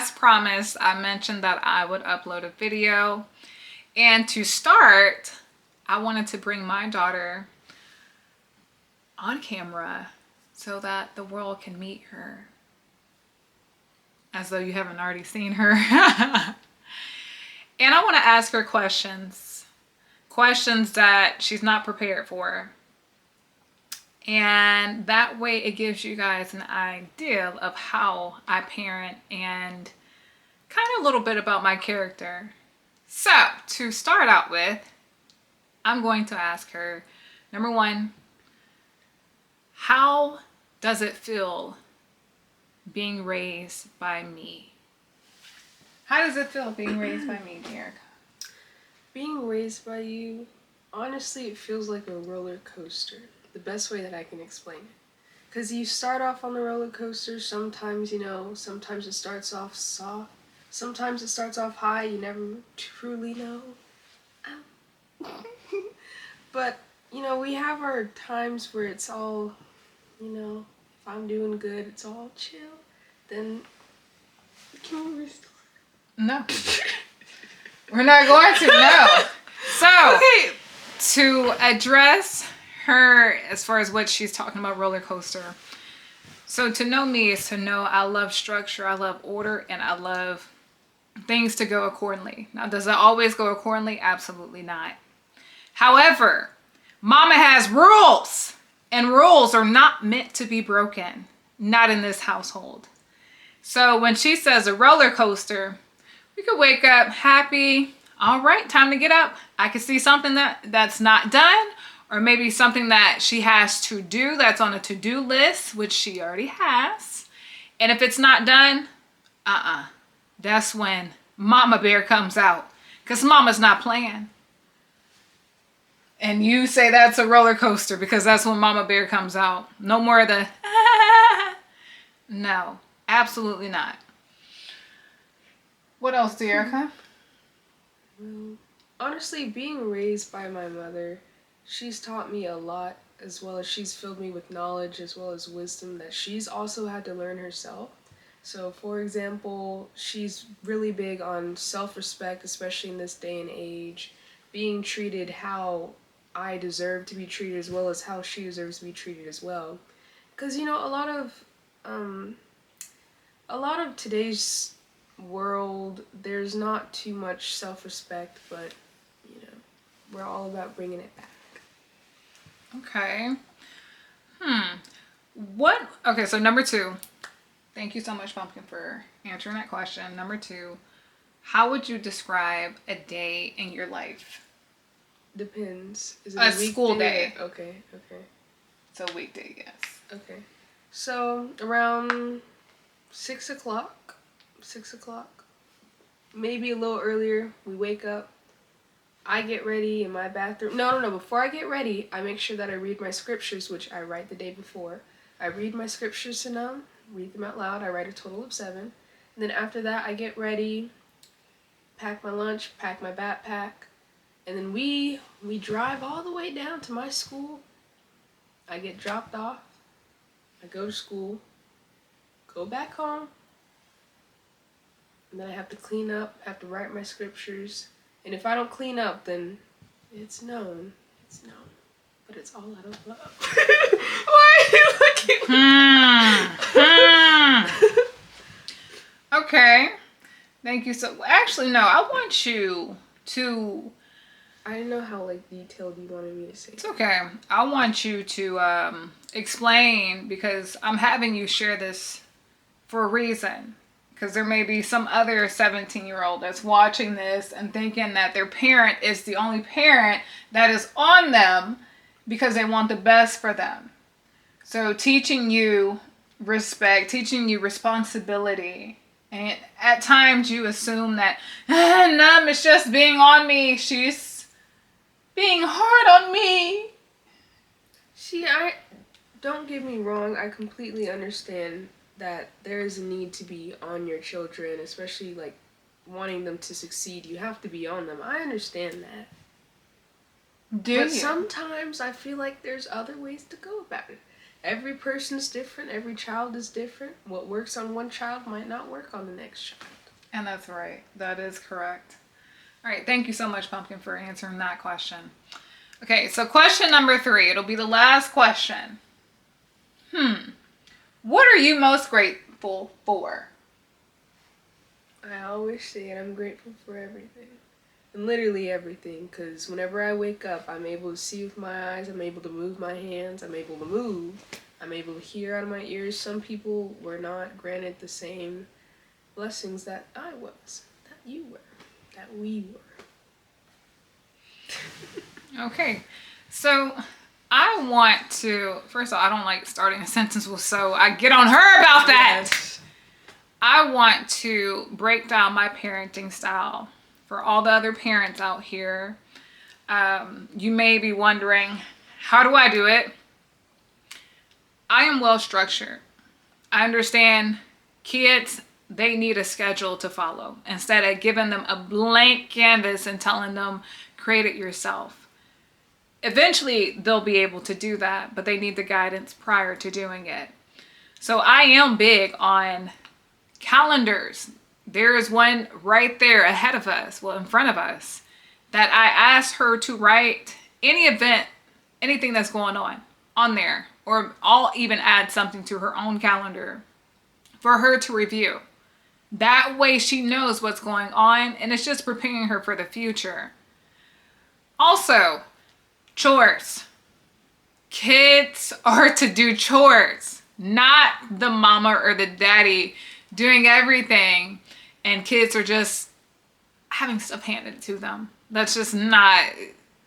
as promised, I mentioned that I would upload a video. And to start, I wanted to bring my daughter on camera so that the world can meet her. As though you haven't already seen her. And I want to ask her questions. Questions that she's not prepared for. And that way it gives you guys an idea of how I parent and kind of a little bit about my character. So, to start out with, I'm going to ask her, number one, how does it feel being raised by me? How does it feel being raised by me, Derek? Being raised by you, honestly, it feels like a roller coaster. The best way that I can explain it. Because you start off on the roller coaster, sometimes, sometimes it starts off soft. Sometimes it starts off high, you never truly know. But, we have our times where it's all, if I'm doing good, it's all chill. Then, can we restart? No. We're not going to, no. So, okay, to address her as far as what she's talking about, roller coaster. So to know me is to know I love structure, I love order, and I love things to go accordingly. Now, does it always go accordingly? Absolutely not. However, Mama has rules, and rules are not meant to be broken. Not in this household. So when she says a roller coaster, we could wake up happy. All right, time to get up. I can see something that's not done, or maybe something that she has to do that's on a to-do list, which she already has. And if it's not done, that's when Mama Bear comes out. Because Mama's not playing. And you say that's a roller coaster because that's when Mama Bear comes out. No more of the, no, absolutely not. What else, Erica? Well, honestly, being raised by my mother, she's taught me a lot, as well as she's filled me with knowledge as well as wisdom that she's also had to learn herself. So, for example, she's really big on self-respect, especially in this day and age, being treated how I deserve to be treated as well as how she deserves to be treated as well. Because, a lot of today's world, there's not too much self-respect, but, we're all about bringing it back. Okay. Okay, so number 2. Thank you so much, Pumpkin, for answering that question. Number 2, how would you describe a day in your life? Depends. Is it a school day? Okay. It's a weekday, yes. Okay. So, around 6 o'clock, maybe a little earlier, we wake up. I get ready in my bathroom. No. Before I get ready, I make sure that I read my scriptures, which I write the day before. I read my scriptures to them, read them out loud. I write a total of 7. And then after that, I get ready, pack my lunch, pack my backpack. And then we drive all the way down to my school. I get dropped off. I go to school, go back home. And then I have to clean up, have to write my scriptures. And if I don't clean up, then it's known. But it's all out of love. Why are you looking? Okay. Thank you. So, actually, no, I want you to... I didn't know how, detailed you wanted me to say. It's okay. I want you to explain, because I'm having you share this for a reason. Because there may be some other 17-year-old that's watching this and thinking that their parent is the only parent that is on them because they want the best for them. So teaching you respect, teaching you responsibility. And at times you assume that, Num is just being on me. She's being hard on me. See, don't get me wrong. I completely understand that there is a need to be on your children, especially wanting them to succeed. You have to be on them. I understand that. But sometimes I feel like there's other ways to go about it. every person is different. Every child is different. What works on one child might not work on the next child. And that's right. That is correct. All right. Thank you so much, Pumpkin, for answering that question. Okay, so question number 3. It'll be the last question. What are you most grateful for? I always say it, I'm grateful for everything. And literally everything, because whenever I wake up, I'm able to see with my eyes, I'm able to move my hands, I'm able to move, I'm able to hear out of my ears. Some people were not granted the same blessings that I was, that you were, that we were. Okay, so I want to, first of all, I don't like starting a sentence with so. I get on her about that. Yes. I want to break down my parenting style for all the other parents out here. You may be wondering, how do I do it? I am well structured. I understand kids, they need a schedule to follow instead of giving them a blank canvas and telling them, create it yourself. Eventually, they'll be able to do that, but they need the guidance prior to doing it. So I am big on calendars. There is one right there ahead of us, well, in front of us, that I asked her to write any event, anything that's going on there, or I'll even add something to her own calendar for her to review. That way she knows what's going on, and it's just preparing her for the future. Also, chores. Kids are to do chores, not the mama or the daddy doing everything, and kids are just having stuff handed to them. That's just not,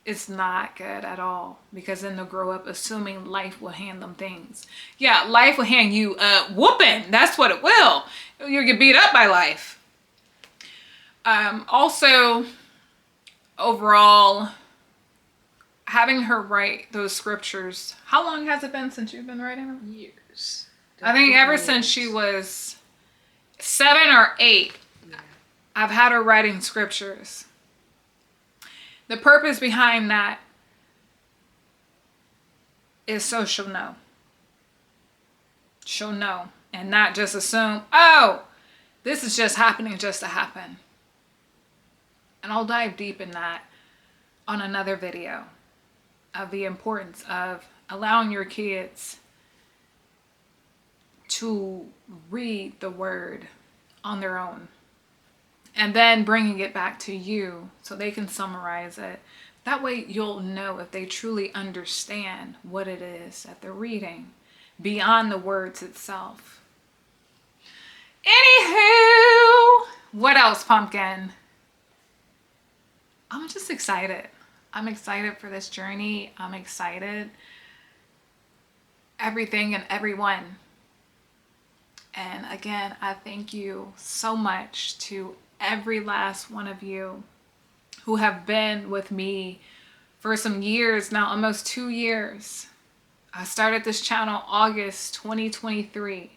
it's not good at all, because then they'll grow up assuming life will hand them things. Yeah, life will hand you a whooping. That's what it will. You'll get beat up by life. Also, overall, having her write those scriptures. How long has it been since you've been writing them? Years. I think ever Years. since she was 7 or 8, I've had her writing scriptures. The purpose behind that is so she'll know. She'll know and not just assume, oh, this is just happening just to happen. And I'll dive deep in that on another video of the importance of allowing your kids to read the word on their own and then bringing it back to you so they can summarize it. That way you'll know if they truly understand what it is that they're reading beyond the words itself. Anywho, what else, Pumpkin? I'm just excited. I'm excited for this journey. I'm excited. Everything and everyone. And again, I thank you so much to every last one of you who have been with me for some years now, almost 2 years. I started this channel August 2023.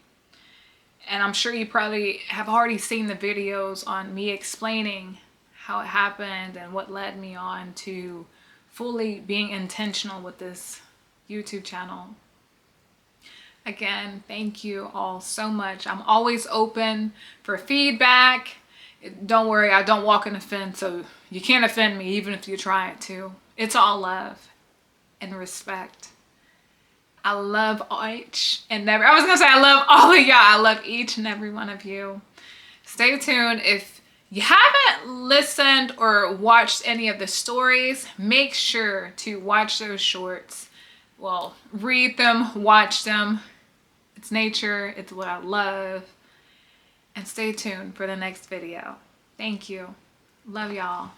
And I'm sure you probably have already seen the videos on me explaining how it happened and what led me on to fully being intentional with this YouTube channel. Again, thank you all so much. I'm always open for feedback. Don't worry, I don't walk in the fence, so you can't offend me even if you try it to. It's all love and respect. I love each and every, I was gonna say I love all of y'all. I love each and every one of you. Stay tuned. If you haven't listened or watched any of the stories, make sure to watch those shorts. Well, read them, watch them. It's nature, it's what I love. And stay tuned for the next video. Thank you. Love y'all.